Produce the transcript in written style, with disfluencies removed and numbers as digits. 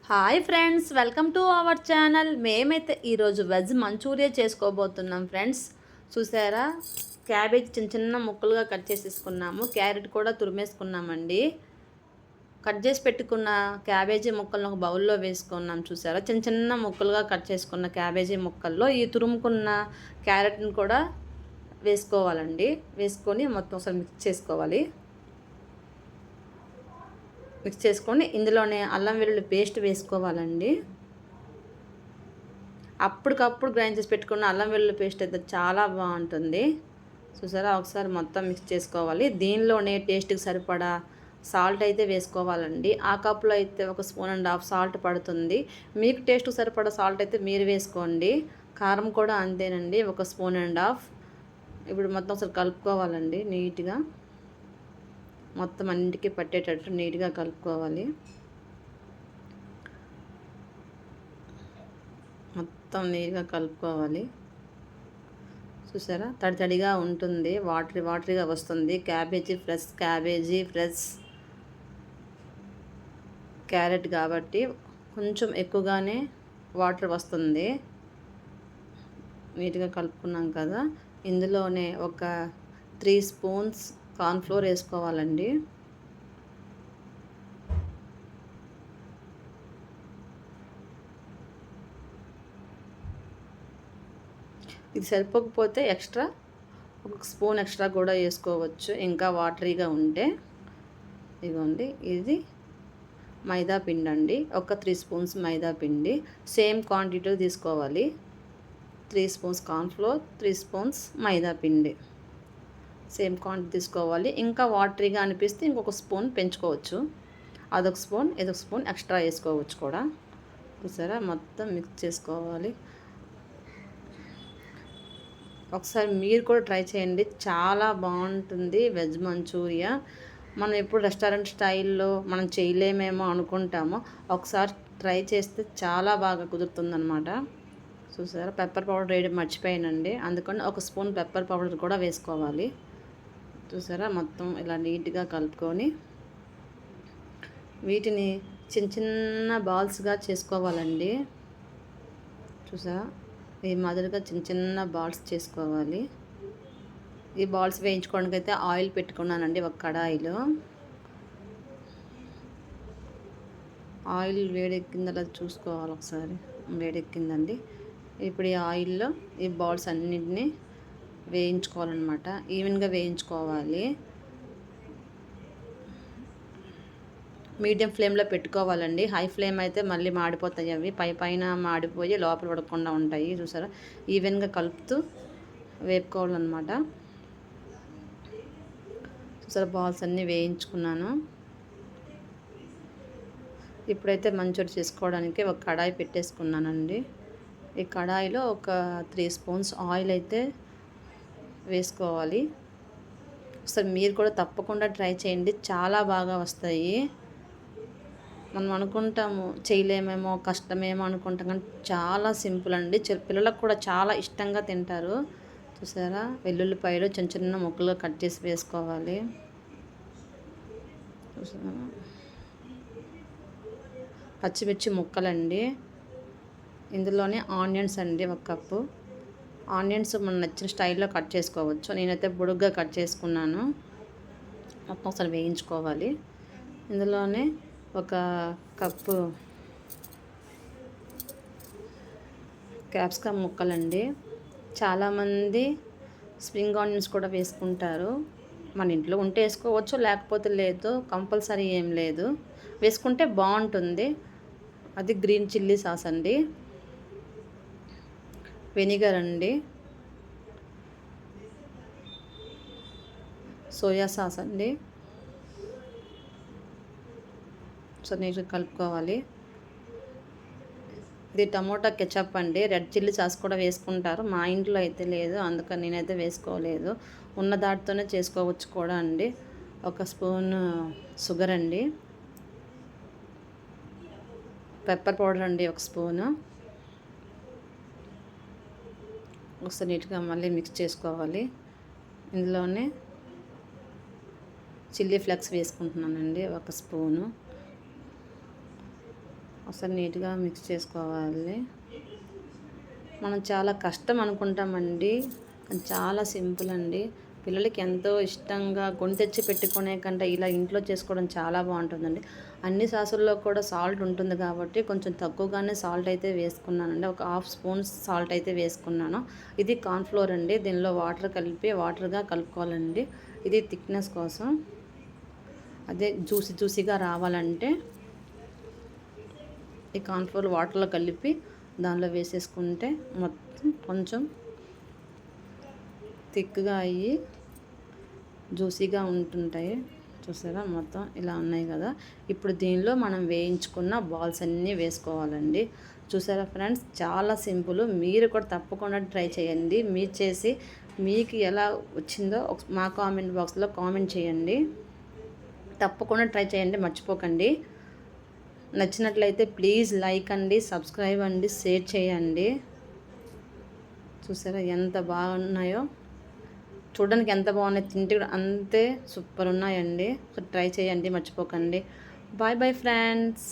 Hi friends, welcome to our channel. మేమైతే ఈరోజు veg Manchuria చేసుకోబోతున్నాం ఫ్రెండ్స్. చూసారా, క్యాబేజ్ చిన్న చిన్న ముక్కలుగా కట్ చేసేసుకున్నాము. క్యారెట్ కూడా తురిమేసుకున్నామండి. కట్ చేసి పెట్టుకున్న క్యాబేజీ ముక్కలను ఒక బౌల్లో వేసుకున్నాం. చూసారా, చిన్న చిన్న ముక్కలుగా కట్ చేసుకున్న క్యాబేజీ ముక్కల్లో ఈ తురుముకున్న క్యారెట్ని కూడా వేసుకోవాలండి. వేసుకొని మొత్తం ఒకసారి మిక్స్ చేసుకోవాలి. మిక్స్ చేసుకొని ఇందులోనే అల్లం వెల్లుల్లి పేస్ట్ వేసుకోవాలండి. అప్పటికప్పుడు గ్రైండ్ చేసి పెట్టుకున్న అల్లం వెల్లుల్లి పేస్ట్ అయితే చాలా బాగుంటుంది. చూసారా, ఒకసారి మొత్తం మిక్స్ చేసుకోవాలి. దీనిలోనే టేస్ట్కి సరిపడా సాల్ట్ అయితే వేసుకోవాలండి. ఆ కప్పులో అయితే 1.5 స్పూన్ సాల్ట్ పడుతుంది. మీకు టేస్ట్కి సరిపడా సాల్ట్ అయితే మీరు వేసుకోండి. కారం కూడా అంతేనండి, 1.5 స్పూన్. ఇప్పుడు మొత్తం ఒకసారి కలుపుకోవాలండి నీట్గా. మొత్తం అన్నింటికి పట్టేటట్టు నీట్గా కలుపుకోవాలి. మొత్తం నీట్గా కలుపుకోవాలి. చూసారా, తడి తడిగా ఉంటుంది, వాటరీగా వస్తుంది. ఫ్రెష్ క్యాబేజీ, ఫ్రెష్ క్యారెట్ కాబట్టి కొంచెం ఎక్కువగానే వాటర్ వస్తుంది. నీట్గా కలుపుకున్నాం కదా, ఇందులోనే ఒక 3 స్పూన్స్ కార్న్ఫ్లోర్ వేసుకోవాలండి. ఇది సరిపోకపోతే ఒక స్పూన్ ఎక్స్ట్రా కూడా వేసుకోవచ్చు, ఇంకా వాటరీగా ఉంటే. ఇదిగోండి, ఇది మైదా పిండి అండి. ఒక 3 స్పూన్స్ మైదా పిండి. సేమ్ క్వాంటిటీ తీసుకోవాలి. 3 స్పూన్స్ కార్న్ఫ్లోర్, 3 స్పూన్స్ మైదా పిండి. సేమ్ క్వాంటిటీ తీసుకోవాలి. ఇంకా వాటరీగా అనిపిస్తే ఇంకొక స్పూన్ పెంచుకోవచ్చు. అదొక స్పూన్, ఇదొక స్పూన్ ఎక్స్ట్రా వేసుకోవచ్చు కూడా. చూసారా, మొత్తం మిక్స్ చేసుకోవాలి. ఒకసారి మీరు కూడా ట్రై చేయండి, చాలా బాగుంటుంది వెజ్ మంచూరియా. మనం ఎప్పుడు రెస్టారెంట్ స్టైల్లో మనం చేయలేమేమో అనుకుంటాము, ఒకసారి ట్రై చేస్తే చాలా బాగా కుదురుతుందన్నమాట. చూసారా, పెప్పర్ పౌడర్ వేయడం మర్చిపోయానండి, అందుకని 1 స్పూన్ పెప్పర్ పౌడర్ కూడా వేసుకోవాలి. చూసారా, మొత్తం ఇలా నీట్గా కలుపుకొని వీటిని చిన్న చిన్న బాల్స్గా చేసుకోవాలండి. చూసారా, ఈ మాదిరిగా చిన్న చిన్న బాల్స్ చేసుకోవాలి. ఈ బాల్స్ వేయించుకోవడానికి అయితే ఆయిల్ పెట్టుకున్నానండి ఒక కడాయిలో. ఆయిల్ వేడెక్కిందలా చూసుకోవాలి ఒకసారి. వేడెక్కిందండి. ఇప్పుడు ఈ ఆయిల్లో ఈ బాల్స్ అన్నింటినీ వేయించుకోవాలన్నమాట. ఈవెన్గా వేయించుకోవాలి. మీడియం ఫ్లేమ్లో పెట్టుకోవాలండి. హై ఫ్లేమ్ అయితే మళ్ళీ మాడిపోతాయి, అవి పైన మాడిపోయి లోపల ఉడకకుండా ఉంటాయి. చూసారా, ఈవెన్గా కలుపుతూ వేపుకోవాలన్నమాట. చూసారా, బాల్స్ అన్నీ వేయించుకున్నాను. ఇప్పుడైతే మంచూరియా చేసుకోవడానికి ఒక కడాయి పెట్టేసుకున్నానండి. ఈ కడాయిలో ఒక 3 స్పూన్స్ ఆయిల్ అయితే వేసుకోవాలి. ఒకసారి మీరు కూడా తప్పకుండా ట్రై చేయండి, చాలా బాగా వస్తాయి. మనం అనుకుంటాము చేయలేమేమో, కష్టమేమో అనుకుంటాం, కానీ చాలా సింపుల్ అండి. పిల్లలకు కూడా చాలా ఇష్టంగా తింటారు. చూసారా, వెల్లుల్లిపాయలు చిన్న చిన్న ముక్కలుగా కట్ చేసి వేసుకోవాలి. చూసారా, పచ్చిమిర్చి ముక్కలండి. ఇందులోనే ఆనియన్స్ అండి, 1 కప్పు. ఆనియన్స్ మనం నచ్చిన స్టైల్లో కట్ చేసుకోవచ్చు. నేనైతే పొడుగ్గా కట్ చేసుకున్నాను. మొత్తం ఒకసారి వేయించుకోవాలి. ఇందులోనే 1 కప్పు క్యాప్సికమ్ ముక్కలండి. చాలామంది స్ప్రింగ్ ఆనియన్స్ కూడా వేసుకుంటారు. మన ఇంట్లో ఉంటే వేసుకోవచ్చు, లేకపోతే లేదు, కంపల్సరీ ఏం లేదు. వేసుకుంటే బాగుంటుంది. అది గ్రీన్ చిల్లీ సాస్ అండి. వెనిగర్ అండి. సోయా సాస్ అండి. సో నీట్గా కలుపుకోవాలి. ఇది టమోటా కెచప్ అండి. రెడ్ చిల్లీ సాస్ కూడా వేసుకుంటారు, మా ఇంట్లో అయితే లేదు, అందుకని నేనైతే వేసుకోలేదు. ఉన్న దాటితోనే చేసుకోవచ్చు కూడా అండి. 1 స్పూన్ షుగర్ అండి. పెప్పర్ పౌడర్ అండి, 1 స్పూను. ఒకసారి నీట్గా మళ్ళీ మిక్స్ చేసుకోవాలి. ఇందులోనే చిల్లీ ఫ్లేక్స్ వేసుకుంటున్నానండి, 1 స్పూను. అసలు నీట్గా మిక్స్ చేసుకోవాలి. మనం చాలా కష్టం అనుకుంటామండి, చాలా సింపుల్ అండి. పిల్లలకి ఎంతో ఇష్టంగా కొని తెచ్చి పెట్టుకునే కంటే ఇలా ఇంట్లో చేసుకోవడం చాలా బాగుంటుందండి. అన్ని సాసుల్లో కూడా సాల్ట్ ఉంటుంది కాబట్టి కొంచెం తక్కువగానే సాల్ట్ అయితే వేసుకున్నానండి. ఒక హాఫ్ స్పూన్ సాల్ట్ అయితే వేసుకున్నాను. ఇది కార్న్‌ఫ్లోర్ అండి. దీనిలో వాటర్ కలిపి వాటర్గా కలుపుకోవాలండి. ఇది థిక్నెస్ కోసం, అదే జ్యూసీగా రావాలంటే ఈ కార్న్‌ఫ్లోర్ వాటర్లో కలిపి దానిలో వేసేసుకుంటే మొత్తం కొంచెం థిక్గా అయ్యి జ్యూసీగా ఉంటుంటాయి. చూసారా మొత్తం ఇలా ఉన్నాయి కదా. ఇప్పుడు దీనిలో మనం వేయించుకున్న బాల్స్ అన్నీ వేసుకోవాలండి. చూసారా ఫ్రెండ్స్, చాలా సింపుల్. మీరు కూడా తప్పకుండా ట్రై చేయండి. మీరు చేసి మీకు ఎలా వచ్చిందో మా కామెంట్ బాక్స్లో కామెంట్ చేయండి. తప్పకుండా ట్రై చేయండి, మర్చిపోకండి. నచ్చినట్లయితే ప్లీజ్ లైక్ అండి, సబ్స్క్రైబ్ అండి, షేర్ చేయండి. చూసారా ఎంత బాగున్నాయో, చూడడానికి ఎంత బాగున్నాయి, తింటే కూడా అంతే సూపర్ ఉన్నాయండి. ట్రై చేయండి, మర్చిపోకండి. Bye bye friends.